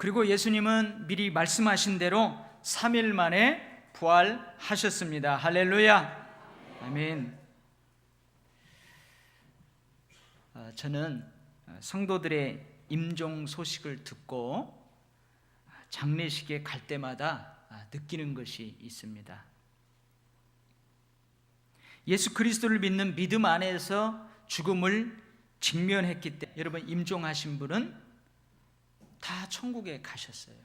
그리고 예수님은 미리 말씀하신 대로 3일 만에 부활하셨습니다. 할렐루야. 아멘. 저는 성도들의 임종 소식을 듣고 장례식에 갈 때마다 느끼는 것이 있습니다. 예수 그리스도를 믿는 믿음 안에서 죽음을 직면했기 때문에 여러분, 임종하신 분은 다 천국에 가셨어요.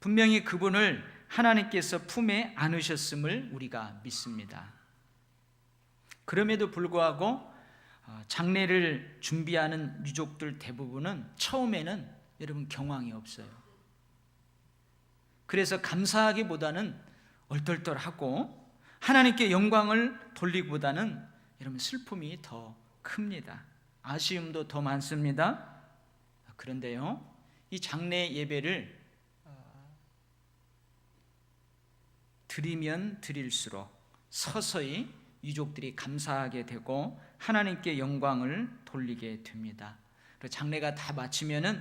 분명히 그분을 하나님께서 품에 안으셨음을 우리가 믿습니다. 그럼에도 불구하고 장례를 준비하는 유족들 대부분은 처음에는 여러분 경황이 없어요. 그래서 감사하기보다는 얼떨떨하고 하나님께 영광을 돌리기보다는 여러분 슬픔이 더 큽니다. 아쉬움도 더 많습니다. 그런데요, 이 장례 예배를 드리면 드릴수록 서서히 유족들이 감사하게 되고 하나님께 영광을 돌리게 됩니다. 장례가 다 마치면은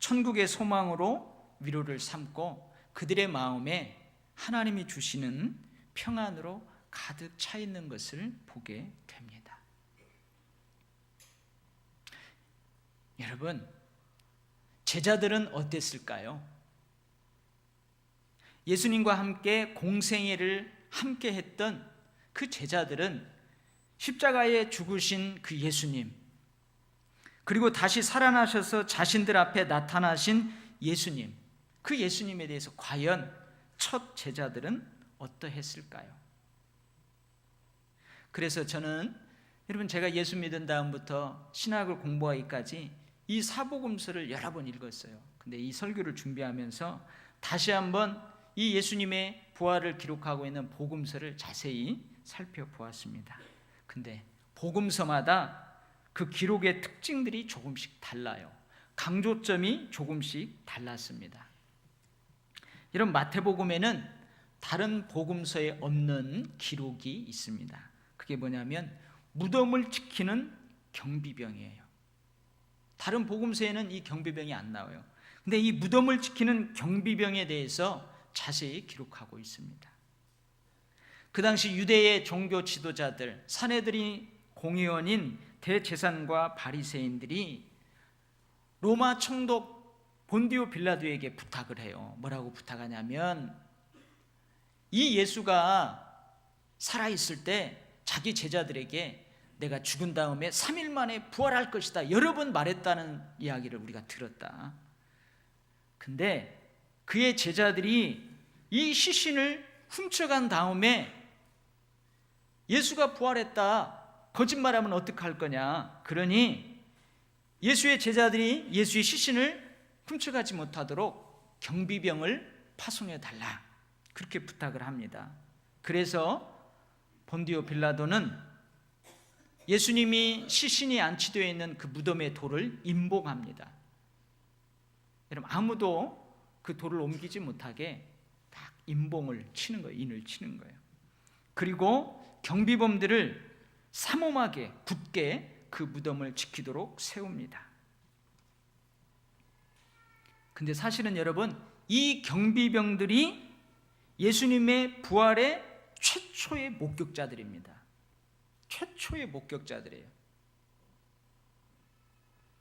천국의 소망으로 위로를 삼고 그들의 마음에 하나님이 주시는 평안으로 가득 차 있는 것을 보게 됩니다. 여러분, 제자들은 어땠을까요? 예수님과 함께 공생애를 함께 했던 그 제자들은 십자가에 죽으신 그 예수님, 그리고 다시 살아나셔서 자신들 앞에 나타나신 예수님, 그 예수님에 대해서 과연 첫 제자들은 어떠했을까요? 그래서 저는 여러분, 제가 예수 믿은 다음부터 신학을 공부하기까지 이 사복음서를 여러 번 읽었어요. 근데 이 설교를 준비하면서 다시 한번 이 예수님의 부활을 기록하고 있는 복음서를 자세히 살펴보았습니다. 근데 복음서마다 그 기록의 특징들이 조금씩 달라요. 강조점이 조금씩 달랐습니다. 이런 마태복음에는 다른 복음서에 없는 기록이 있습니다. 그게 뭐냐면 무덤을 지키는 경비병이에요. 다른 복음서에는 이 경비병이 안 나와요. 근데 이 무덤을 지키는 경비병에 대해서 자세히 기록하고 있습니다. 그 당시 유대의 종교 지도자들, 사내들이 공의원인 대제사장과 바리새인들이 로마 총독 본디오 빌라도에게 부탁을 해요. 뭐라고 부탁하냐면 이 예수가 살아있을 때 자기 제자들에게 내가 죽은 다음에 3일 만에 부활할 것이다 여러 번 말했다는 이야기를 우리가 들었다. 근데 그의 제자들이 이 시신을 훔쳐간 다음에 예수가 부활했다 거짓말하면 어떡할 거냐. 그러니 예수의 제자들이 예수의 시신을 훔쳐가지 못하도록 경비병을 파송해 달라, 그렇게 부탁을 합니다. 그래서 본디오 빌라도는 예수님이 시신이 안치되어 있는 그 무덤의 돌을 임봉합니다. 여러분, 아무도 그 돌을 옮기지 못하게 딱 임봉을 치는 거예요. 인을 치는 거예요. 그리고 경비범들을 삼엄하게 굳게 그 무덤을 지키도록 세웁니다. 근데 사실은 여러분, 이 경비병들이 예수님의 부활의 최초의 목격자들입니다. 최초의 목격자들이에요.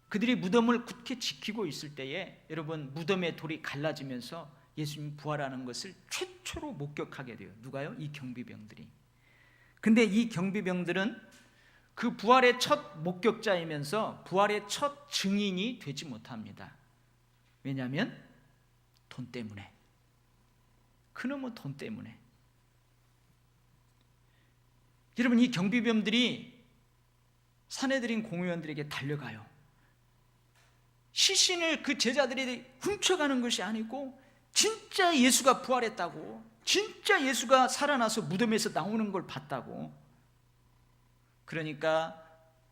그들이 무덤을 굳게 지키고 있을 때에 여러분, 무덤의 돌이 갈라지면서 예수님 부활하는 것을 최초로 목격하게 돼요. 누가요? 이 경비병들이. 근데 이 경비병들은 그 부활의 첫 목격자이면서 부활의 첫 증인이 되지 못합니다. 왜냐하면 돈 때문에, 그놈의 돈 때문에. 여러분, 이 경비병들이 사내들인 공의원들에게 달려가요. 시신을 그 제자들이 훔쳐가는 것이 아니고 진짜 예수가 부활했다고, 진짜 예수가 살아나서 무덤에서 나오는 걸 봤다고. 그러니까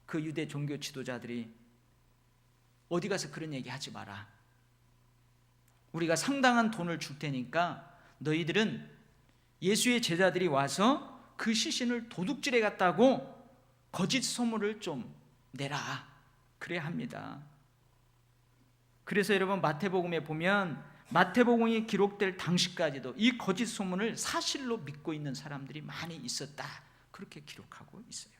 그 유대 종교 지도자들이 어디 가서 그런 얘기 하지 마라. 우리가 상당한 돈을 줄 테니까 너희들은 예수의 제자들이 와서 그 시신을 도둑질해 갔다고 거짓 소문을 좀 내라, 그래야 합니다. 그래서 여러분 마태복음에 보면 마태복음이 기록될 당시까지도 이 거짓 소문을 사실로 믿고 있는 사람들이 많이 있었다, 그렇게 기록하고 있어요.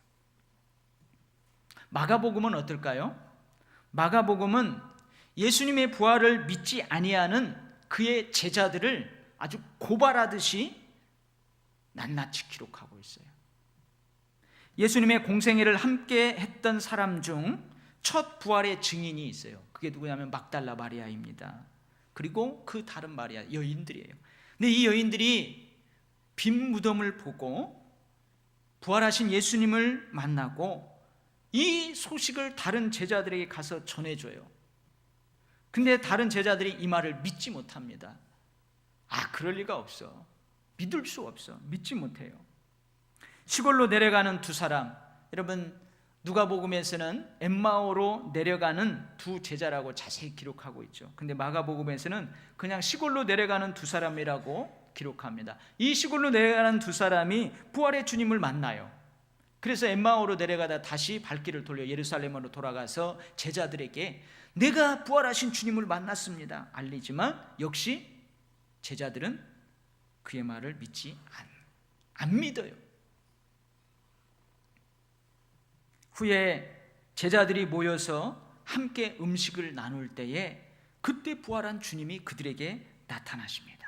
마가복음은 어떨까요? 마가복음은 예수님의 부활을 믿지 아니하는 그의 제자들을 아주 고발하듯이 낱낱이 기록하고 있어요. 예수님의 공생애를 함께 했던 사람 중 첫 부활의 증인이 있어요. 그게 누구냐면 막달라 마리아입니다. 그리고 그 다른 마리아, 여인들이에요. 근데 이 여인들이 빈 무덤을 보고 부활하신 예수님을 만나고 이 소식을 다른 제자들에게 가서 전해줘요. 근데 다른 제자들이 이 말을 믿지 못합니다. 그럴 리가 없어, 믿을 수 없어, 믿지 못해요. 시골로 내려가는 두 사람, 여러분 누가복음에서는 엠마오로 내려가는 두 제자라고 자세히 기록하고 있죠. 근데 마가복음에서는 그냥 시골로 내려가는 두 사람이라고 기록합니다. 이 시골로 내려가는 두 사람이 부활의 주님을 만나요. 그래서 엠마오로 내려가다 다시 발길을 돌려 예루살렘으로 돌아가서 제자들에게 내가 부활하신 주님을 만났습니다 알리지만 역시 제자들은 그의 말을 믿지 안 믿어요. 후에 제자들이 모여서 함께 음식을 나눌 때에 그때 부활한 주님이 그들에게 나타나십니다.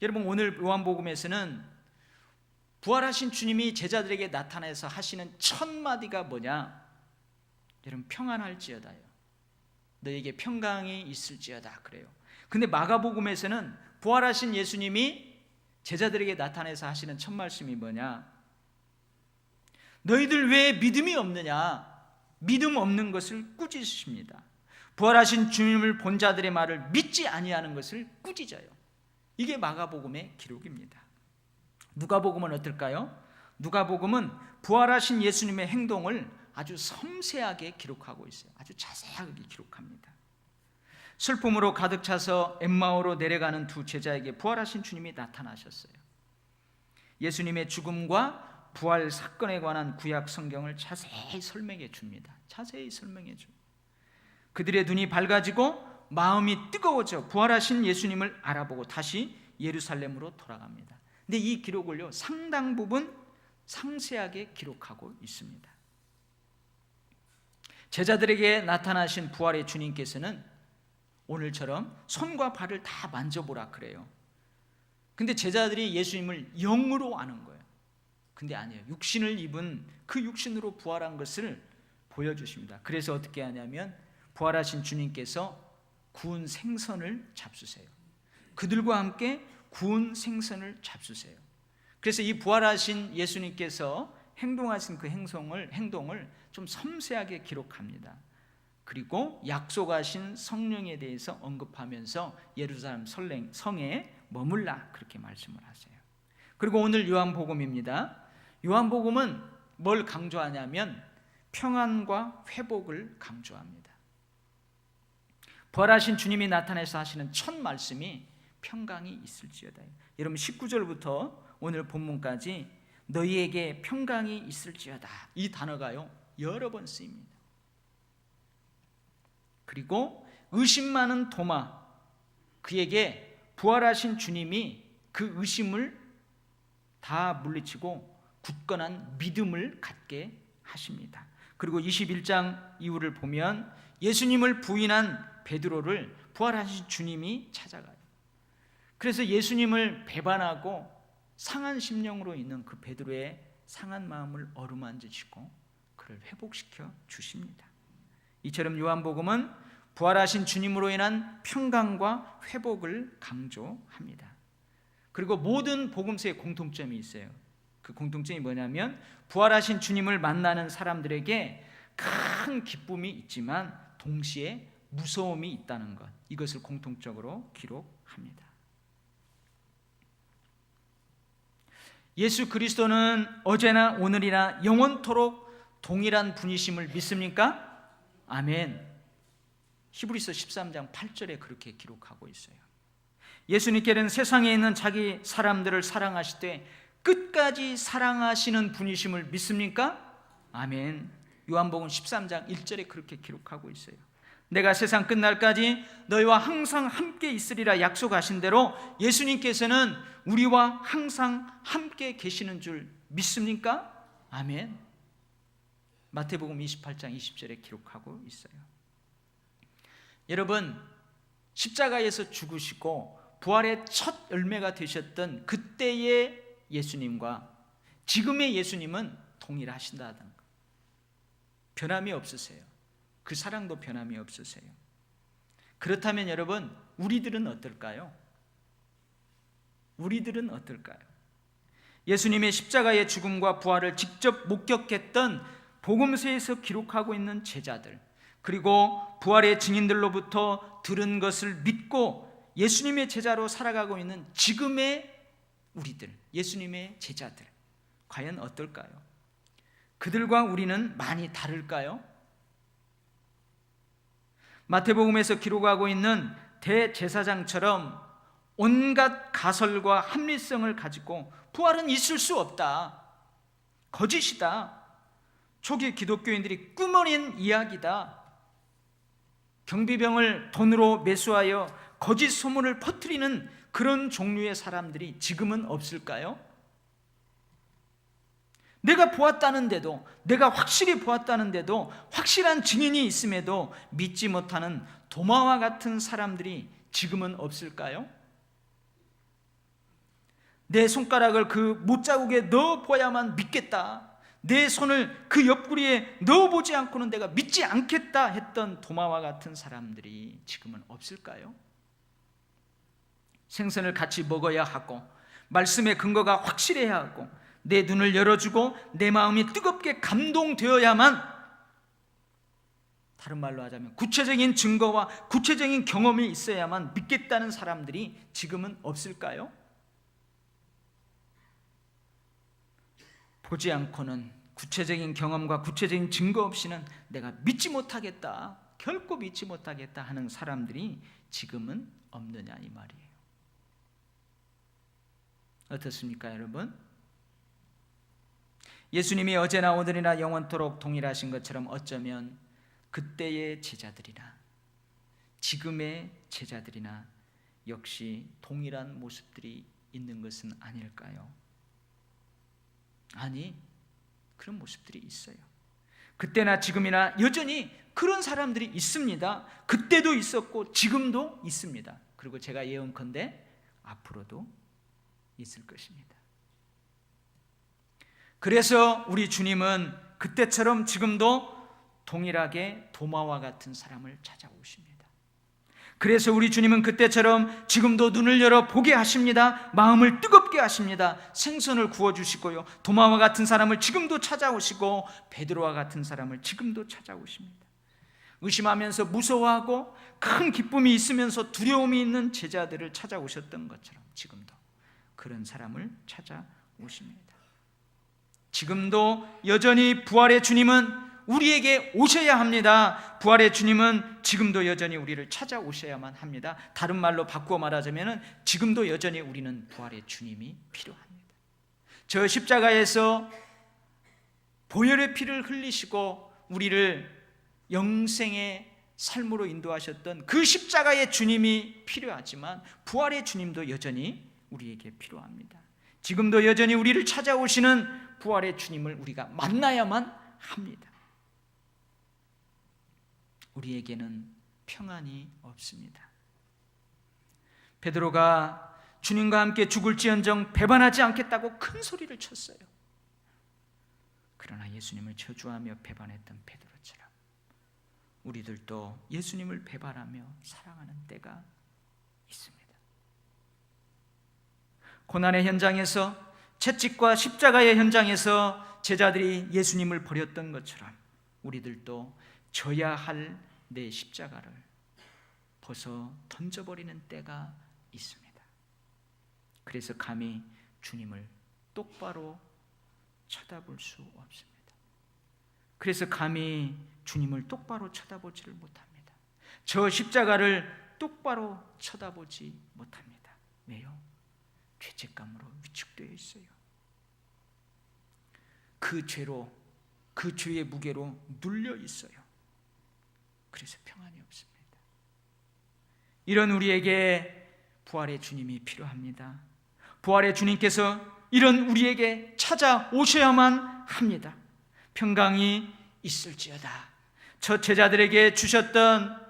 여러분 오늘 요한복음에서는 부활하신 주님이 제자들에게 나타나서 하시는 첫 마디가 뭐냐? 여러분 평안할지어다요, 너에게 평강이 있을지어다 그래요. 근데 마가복음에서는 부활하신 예수님이 제자들에게 나타나서 하시는 첫 말씀이 뭐냐? 너희들 왜 믿음이 없느냐? 믿음 없는 것을 꾸짖으십니다. 부활하신 주님을 본 자들의 말을 믿지 아니하는 것을 꾸짖어요. 이게 마가복음의 기록입니다. 누가복음은 어떨까요? 누가복음은 부활하신 예수님의 행동을 아주 섬세하게 기록하고 있어요. 아주 자세하게 기록합니다. 슬픔으로 가득 차서 엠마오로 내려가는 두 제자에게 부활하신 주님이 나타나셨어요. 예수님의 죽음과 부활 사건에 관한 구약 성경을 자세히 설명해 줍니다. 자세히 설명해 줘. 그들의 눈이 밝아지고 마음이 뜨거워져 부활하신 예수님을 알아보고 다시 예루살렘으로 돌아갑니다. 근데 이 기록을요 상당 부분 상세하게 기록하고 있습니다. 제자들에게 나타나신 부활의 주님께서는 오늘처럼 손과 발을 다 만져보라 그래요. 근데 제자들이 예수님을 영으로 아는 거예요. 근데 아니에요. 육신을 입은 그 육신으로 부활한 것을 보여주십니다. 그래서 어떻게 하냐면 부활하신 주님께서 구운 생선을 잡수세요. 그들과 함께 구운 생선을 잡수세요. 그래서 이 부활하신 예수님께서 행동하신 그 행동을 좀 섬세하게 기록합니다. 그리고 약속하신 성령에 대해서 언급하면서 예루살렘 성에 머물라 그렇게 말씀을 하세요. 그리고 오늘 요한복음입니다. 요한복음은 뭘 강조하냐면 평안과 회복을 강조합니다. 부활하신 주님이 나타나서 하시는 첫 말씀이 평강이 있을지어다. 여러분 19절부터 오늘 본문까지 너희에게 평강이 있을지어다 이 단어가요 여러 번 쓰입니다. 그리고 의심 많은 도마, 그에게 부활하신 주님이 그 의심을 다 물리치고 굳건한 믿음을 갖게 하십니다. 그리고 21장 이후를 보면 예수님을 부인한 베드로를 부활하신 주님이 찾아가요. 그래서 예수님을 배반하고 상한 심령으로 있는 그 베드로의 상한 마음을 어루만지시고 그를 회복시켜 주십니다. 이처럼 요한복음은 부활하신 주님으로 인한 평강과 회복을 강조합니다. 그리고 모든 복음서에 공통점이 있어요. 그 공통점이 뭐냐면 부활하신 주님을 만나는 사람들에게 큰 기쁨이 있지만 동시에 무서움이 있다는 것, 이것을 공통적으로 기록합니다. 예수 그리스도는 어제나 오늘이나 영원토록 동일한 분이심을 믿습니까? 아멘. 히브리서 13장 8절에 그렇게 기록하고 있어요. 예수님께는 세상에 있는 자기 사람들을 사랑하시되 끝까지 사랑하시는 분이심을 믿습니까? 아멘. 요한복음 13장 1절에 그렇게 기록하고 있어요. 내가 세상 끝날까지 너희와 항상 함께 있으리라 약속하신 대로 예수님께서는 우리와 항상 함께 계시는 줄 믿습니까? 아멘. 마태복음 28장 20절에 기록하고 있어요. 여러분, 십자가에서 죽으시고 부활의 첫 열매가 되셨던 그때의 예수님과 지금의 예수님은 동일하신다는 것. 변함이 없으세요. 그 사랑도 변함이 없으세요. 그렇다면 여러분, 우리들은 어떨까요? 우리들은 어떨까요? 예수님의 십자가의 죽음과 부활을 직접 목격했던 복음서에서 기록하고 있는 제자들, 그리고 부활의 증인들로부터 들은 것을 믿고 예수님의 제자로 살아가고 있는 지금의 우리들, 예수님의 제자들, 과연 어떨까요? 그들과 우리는 많이 다를까요? 마태복음에서 기록하고 있는 대제사장처럼 온갖 가설과 합리성을 가지고 부활은 있을 수 없다, 거짓이다, 초기 기독교인들이 꾸며낸 이야기다, 경비병을 돈으로 매수하여 거짓 소문을 퍼뜨리는 그런 종류의 사람들이 지금은 없을까요? 내가 보았다는데도, 내가 확실히 보았다는데도, 확실한 증인이 있음에도 믿지 못하는 도마와 같은 사람들이 지금은 없을까요? 내 손가락을 그 못자국에 넣어봐야만 믿겠다, 내 손을 그 옆구리에 넣어보지 않고는 내가 믿지 않겠다 했던 도마와 같은 사람들이 지금은 없을까요? 생선을 같이 먹어야 하고 말씀의 근거가 확실해야 하고 내 눈을 열어주고 내 마음이 뜨겁게 감동되어야만, 다른 말로 하자면 구체적인 증거와 구체적인 경험이 있어야만 믿겠다는 사람들이 지금은 없을까요? 보지 않고는, 구체적인 경험과 구체적인 증거 없이는 내가 믿지 못하겠다, 결코 믿지 못하겠다 하는 사람들이 지금은 없느냐 이 말이에요. 어떻습니까 여러분? 예수님이 어제나 오늘이나 영원토록 동일하신 것처럼 어쩌면 그때의 제자들이나 지금의 제자들이나 역시 동일한 모습들이 있는 것은 아닐까요? 아니, 그런 모습들이 있어요. 그때나 지금이나 여전히 그런 사람들이 있습니다. 그때도 있었고 지금도 있습니다. 그리고 제가 예언컨대 앞으로도 있을 것입니다. 그래서 우리 주님은 그때처럼 지금도 동일하게 도마와 같은 사람을 찾아오십니다. 그래서 우리 주님은 그때처럼 지금도 눈을 열어 보게 하십니다. 마음을 뜨겁게 하십니다. 생선을 구워주시고요, 도마와 같은 사람을 지금도 찾아오시고 베드로와 같은 사람을 지금도 찾아오십니다. 의심하면서 무서워하고 큰 기쁨이 있으면서 두려움이 있는 제자들을 찾아오셨던 것처럼 지금도 그런 사람을 찾아오십니다. 지금도 여전히 부활의 주님은 우리에게 오셔야 합니다. 부활의 주님은 지금도 여전히 우리를 찾아오셔야만 합니다. 다른 말로 바꾸어 말하자면 지금도 여전히 우리는 부활의 주님이 필요합니다. 저 십자가에서 보혈의 피를 흘리시고 우리를 영생의 삶으로 인도하셨던 그 십자가의 주님이 필요하지만 부활의 주님도 여전히 우리에게 필요합니다. 지금도 여전히 우리를 찾아오시는 부활의 주님을 우리가 만나야만 합니다. 우리에게는 평안이 없습니다. 베드로가 주님과 함께 죽을지언정 배반하지 않겠다고 큰 소리를 쳤어요. 그러나 예수님을 저주하며 배반했던 베드로처럼 우리들도 예수님을 배반하며 살아가는 때가 있습니다. 고난의 현장에서, 채찍과 십자가의 현장에서 제자들이 예수님을 버렸던 것처럼 우리들도 져야 할 내 십자가를 벗어 던져버리는 때가 있습니다. 그래서 감히 주님을 똑바로 쳐다볼 수 없습니다. 그래서 감히 주님을 똑바로 쳐다보지를 못합니다. 저 십자가를 똑바로 쳐다보지 못합니다. 왜요? 죄책감으로 위축되어 있어요. 그 죄로, 그 죄의 무게로 눌려 있어요. 그래서 평안이 없습니다. 이런 우리에게 부활의 주님이 필요합니다. 부활의 주님께서 이런 우리에게 찾아오셔야만 합니다. 평강이 있을지어다. 저 제자들에게 주셨던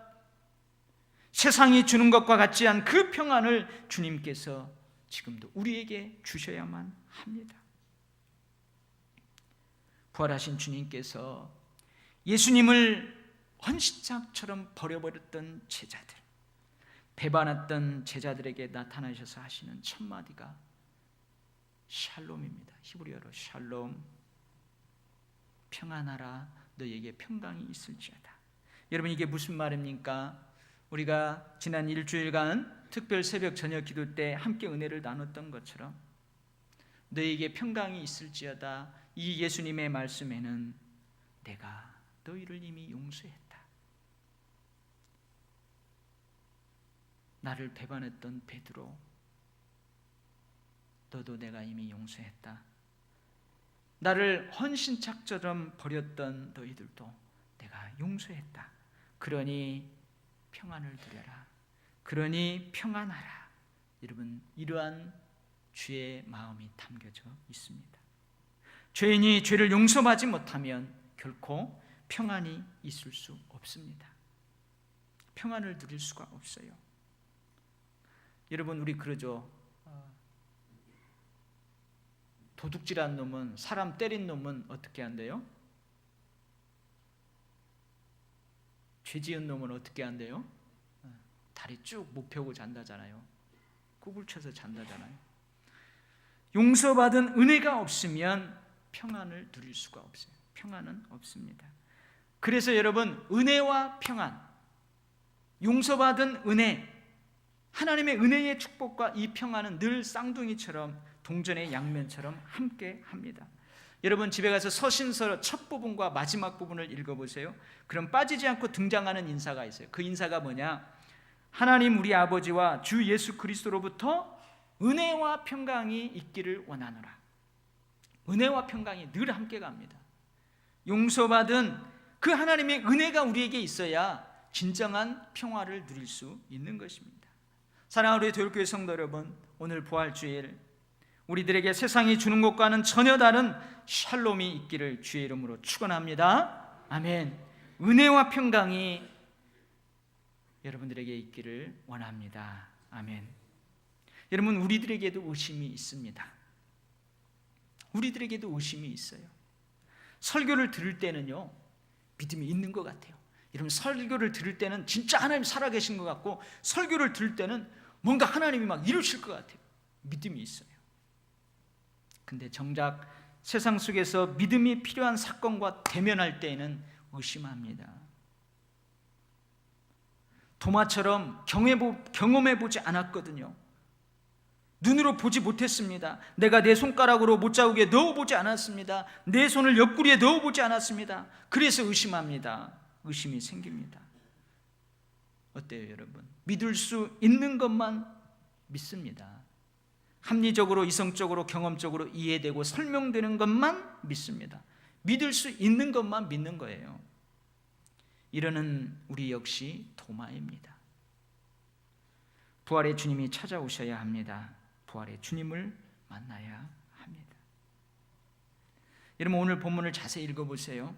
세상이 주는 것과 같지 않은 그 평안을 주님께서 지금도 우리에게 주셔야만 합니다. 부활하신 주님께서 예수님을 헌신짝처럼 버려버렸던 제자들, 배반했던 제자들에게 나타나셔서 하시는 첫 마디가 샬롬입니다. 히브리어로 샬롬, 평안하라, 너에게 평강이 있을지어다. 여러분, 이게 무슨 말입니까? 우리가 지난 일주일간 특별 새벽 저녁 기도 때 함께 은혜를 나눴던 것처럼 너에게 평강이 있을지어다, 이 예수님의 말씀에는 내가 너희를 이미 용서했다. 나를 배반했던 베드로, 너도 내가 이미 용서했다. 나를 헌신짝처럼 버렸던 너희들도 내가 용서했다. 그러니 평안을 누려라. 그러니 평안하라. 여러분, 이러한 주의 마음이 담겨져 있습니다. 죄인이 죄를 용서받지 못하면 결코 평안이 있을 수 없습니다. 평안을 누릴 수가 없어요. 여러분, 우리 그러죠. 도둑질한 놈은, 사람 때린 놈은 어떻게 한대요? 죄 지은 놈은 어떻게 한대요? 다리 쭉 못 펴고 잔다잖아요. 굽을 쳐서 잔다잖아요. 용서받은 은혜가 없으면 평안을 누릴 수가 없어요. 평안은 없습니다. 그래서 여러분, 은혜와 평안, 용서받은 은혜, 하나님의 은혜의 축복과 이 평안은 늘 쌍둥이처럼, 동전의 양면처럼 함께 합니다. 여러분, 집에 가서 서신서 첫 부분과 마지막 부분을 읽어보세요. 그럼 빠지지 않고 등장하는 인사가 있어요. 그 인사가 뭐냐? 하나님 우리 아버지와 주 예수 그리스도로부터 은혜와 평강이 있기를 원하노라. 은혜와 평강이 늘 함께 갑니다. 용서받은 그 하나님의 은혜가 우리에게 있어야 진정한 평화를 누릴 수 있는 것입니다. 사랑하는 우리 도율교회 성도 여러분, 오늘 부활주일 우리들에게 세상이 주는 것과는 전혀 다른 샬롬이 있기를 주의 이름으로 축원합니다. 아멘. 은혜와 평강이 여러분들에게 있기를 원합니다. 아멘. 여러분, 우리들에게도 의심이 있습니다. 우리들에게도 의심이 있어요. 설교를 들을 때는요, 믿음이 있는 것 같아요. 여러분, 설교를 들을 때는 진짜 하나님 살아계신 것 같고, 설교를 들을 때는 뭔가 하나님이 막 이루실 것 같아요. 믿음이 있어요. 근데 정작 세상 속에서 믿음이 필요한 사건과 대면할 때에는 의심합니다. 도마처럼 경험해보지 않았거든요. 눈으로 보지 못했습니다. 내가 내 손가락으로 못자국에 넣어보지 않았습니다. 내 손을 옆구리에 넣어보지 않았습니다. 그래서 의심합니다. 의심이 생깁니다. 어때요, 여러분? 믿을 수 있는 것만 믿습니다. 합리적으로, 이성적으로, 경험적으로 이해되고 설명되는 것만 믿습니다. 믿을 수 있는 것만 믿는 거예요. 이러는 우리 역시 도마입니다. 부활의 주님이 찾아오셔야 합니다. 부활의 주님을 만나야 합니다. 여러분, 오늘 본문을 자세히 읽어보세요.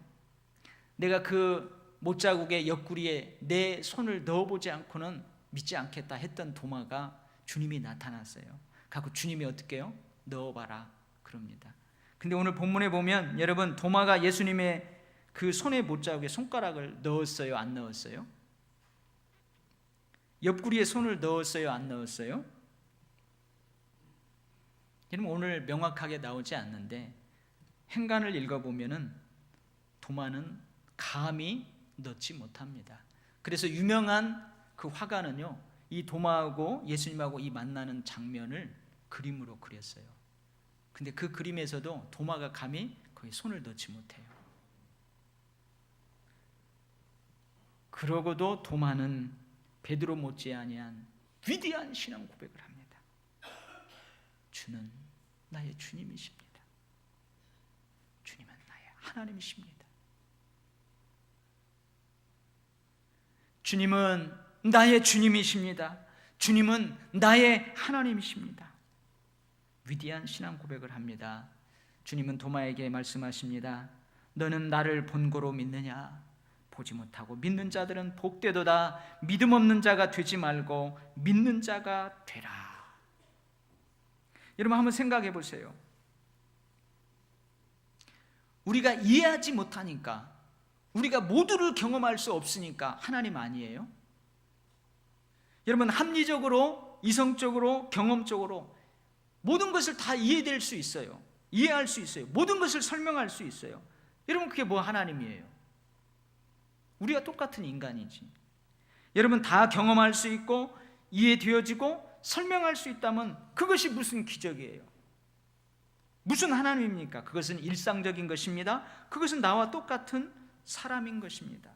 내가 그 못자국의 옆구리에 내 손을 넣어보지 않고는 믿지 않겠다 했던 도마가 주님이 나타났어요. 갖고 주님이 어떻게 해요? 넣어봐라 그럽니다. 근데 오늘 본문에 보면 여러분, 도마가 예수님의 그 손의 못자국에 손가락을 넣었어요? 안 넣었어요? 옆구리에 손을 넣었어요? 안 넣었어요? 여러분, 오늘 명확하게 나오지 않는데 행간을 읽어보면은 도마는 감히 넣지 못합니다. 그래서 유명한 그 화가는요, 이 도마하고 예수님하고 이 만나는 장면을 그림으로 그렸어요. 근데 그 그림에서도 도마가 감히 거기 손을 넣지 못해요. 그러고도 도마는 베드로 못지아니한 위대한 신앙 고백을 합니다. 주는 나의 주님이십니다. 주님은 나의 하나님이십니다. 주님은 나의 주님이십니다. 주님은 나의 하나님이십니다. 위대한 신앙 고백을 합니다. 주님은 도마에게 말씀하십니다. 너는 나를 본고로 믿느냐? 보지 못하고 믿는 자들은 복되도다. 믿음 없는 자가 되지 말고 믿는 자가 되라. 여러분 한번 생각해 보세요. 우리가 이해하지 못하니까, 우리가 모두를 경험할 수 없으니까 하나님 아니에요? 여러분 합리적으로, 이성적으로, 경험적으로 모든 것을 다 이해될 수 있어요. 이해할 수 있어요. 모든 것을 설명할 수 있어요. 여러분 그게 뭐 하나님이에요? 우리가 똑같은 인간이지. 여러분 다 경험할 수 있고 이해되어지고 설명할 수 있다면 그것이 무슨 기적이에요? 무슨 하나님입니까? 그것은 일상적인 것입니다. 그것은 나와 똑같은 사람인 것입니다.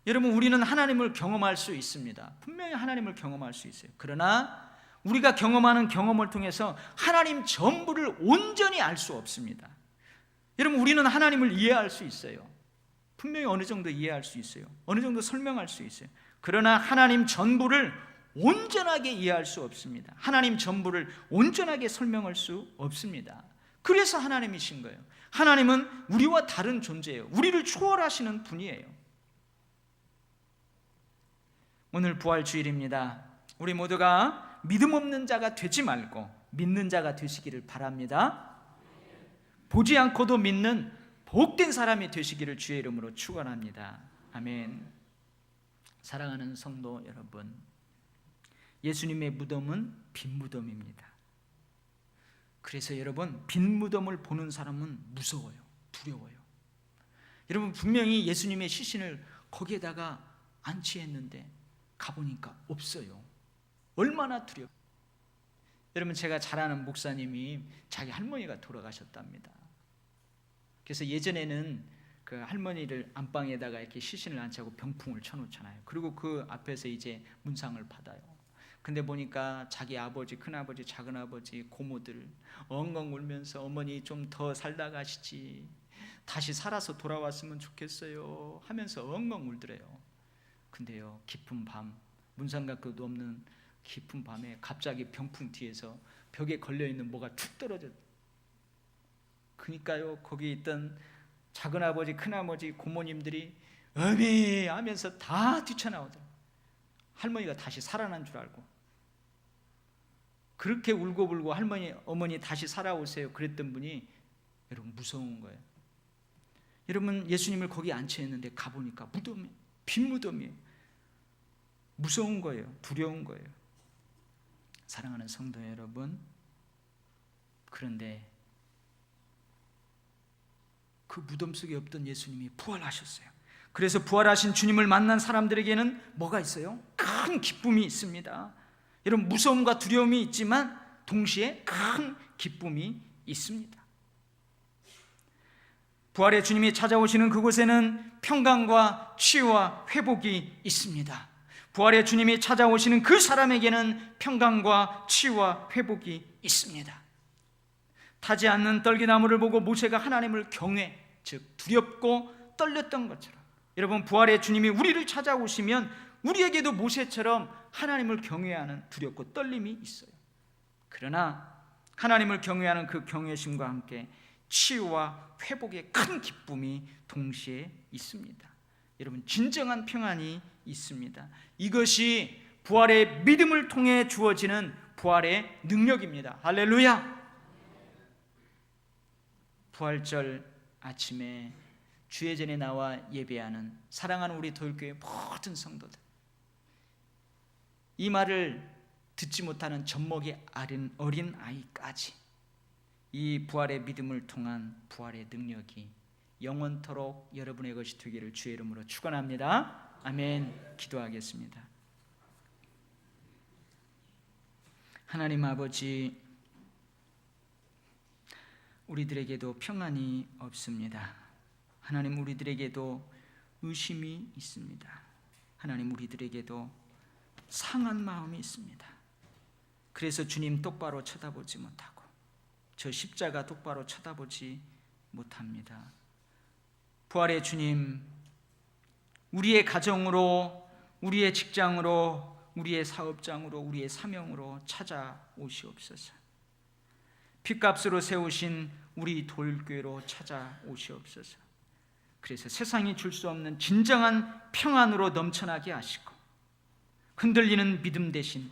여러분 우리는 하나님을 경험할 수 있습니다. 분명히 하나님을 경험할 수 있어요. 그러나 우리가 경험하는 경험을 통해서 하나님 전부를 온전히 알 수 없습니다. 여러분 우리는 하나님을 이해할 수 있어요. 분명히 어느 정도 이해할 수 있어요. 어느 정도 설명할 수 있어요. 그러나 하나님 전부를 온전하게 이해할 수 없습니다. 하나님 전부를 온전하게 설명할 수 없습니다. 그래서 하나님이신 거예요. 하나님은 우리와 다른 존재예요. 우리를 초월하시는 분이에요. 오늘 부활주일입니다. 우리 모두가 믿음 없는 자가 되지 말고 믿는 자가 되시기를 바랍니다. 보지 않고도 믿는 복된 사람이 되시기를 주의 이름으로 축원합니다. 아멘. 사랑하는 성도 여러분, 예수님의 무덤은 빈 무덤입니다. 그래서 여러분 빈 무덤을 보는 사람은 무서워요. 두려워요. 여러분 분명히 예수님의 시신을 거기에다가 안치했는데 가보니까 없어요. 얼마나 두려워. 여러분 제가 잘 아는 목사님이 자기 할머니가 돌아가셨답니다. 그래서 예전에는 그 할머니를 안방에다가 이렇게 시신을 안치하고 병풍을 쳐놓잖아요. 그리고 그 앞에서 이제 문상을 받아요. 근데 보니까 자기 아버지, 큰아버지, 작은아버지, 고모들 엉엉 울면서 어머니 좀 더 살다 가시지, 다시 살아서 돌아왔으면 좋겠어요 하면서 엉엉 울더래요. 근데요 깊은 밤, 문상각도 없는 깊은 밤에 갑자기 병풍 뒤에서 벽에 걸려있는 뭐가 툭 떨어졌어요. 그러니까요 거기 있던 작은아버지, 큰아버지, 고모님들이 어미 하면서 다 뛰쳐나오더라고요. 할머니가 다시 살아난 줄 알고. 그렇게 울고불고 할머니, 어머니 다시 살아오세요 그랬던 분이 여러분 무서운 거예요. 여러분 예수님을 거기 안치했는데 가보니까 무덤이 빈 무덤이에요. 무서운 거예요. 두려운 거예요. 사랑하는 성도 여러분, 그런데 그 무덤 속에 없던 예수님이 부활하셨어요. 그래서 부활하신 주님을 만난 사람들에게는 뭐가 있어요? 큰 기쁨이 있습니다. 여러분 무서움과 두려움이 있지만 동시에 큰 기쁨이 있습니다. 부활의 주님이 찾아오시는 그곳에는 평강과 치유와 회복이 있습니다. 부활의 주님이 찾아오시는 그 사람에게는 평강과 치유와 회복이 있습니다. 타지 않는 떨기나무를 보고 모세가 하나님을 경외, 즉 두렵고 떨렸던 것처럼 여러분 부활의 주님이 우리를 찾아오시면 우리에게도 모세처럼 하나님을 경외하는 두렵고 떨림이 있어요. 그러나 하나님을 경외하는 그 경외심과 함께 치유와 회복의 큰 기쁨이 동시에 있습니다. 여러분 진정한 평안이 있습니다. 이것이 부활의 믿음을 통해 주어지는 부활의 능력입니다. 할렐루야. 부활절 아침에 주예전에 나와 예배하는 사랑하는 우리 도일교회 모든 성도들, 이 말을 듣지 못하는 젖먹이 어린 아이까지 이 부활의 믿음을 통한 부활의 능력이 영원토록 여러분의 것이 되기를 주의 이름으로 축원합니다. 아멘. 기도하겠습니다. 하나님 아버지, 우리들에게도 평안이 없습니다. 하나님 우리들에게도 의심이 있습니다. 하나님 우리들에게도 상한 마음이 있습니다. 그래서 주님 똑바로 쳐다보지 못하고 저 십자가 똑바로 쳐다보지 못합니다. 부활의 주님, 우리의 가정으로, 우리의 직장으로, 우리의 사업장으로, 우리의 사명으로 찾아오시옵소서. 핏값으로 세우신 우리 돌교회로 찾아오시옵소서. 그래서 세상이 줄 수 없는 진정한 평안으로 넘쳐나게 하시고, 흔들리는 믿음 대신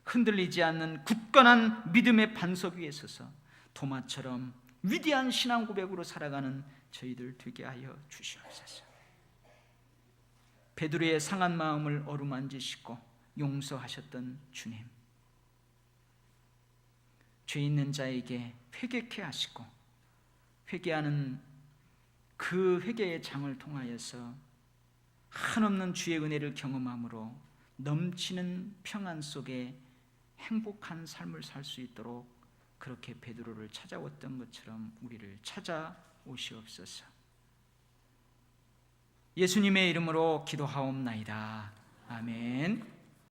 흔들리지 않는 굳건한 믿음의 반석 위에 서서 도마처럼 위대한 신앙 고백으로 살아가는 저희들 되게 하여 주시옵소서. 베드로의 상한 마음을 어루만지시고 용서하셨던 주님, 죄 있는 자에게 회개케 하시고 회개하는 그 회개의 장을 통하여서 한없는 주의 은혜를 경험함으로 넘치는 평안 속에 행복한 삶을 살 수 있도록 그렇게 베드로를 찾아왔던 것처럼 우리를 찾아오시옵소서. 예수님의 이름으로 기도하옵나이다. 아멘.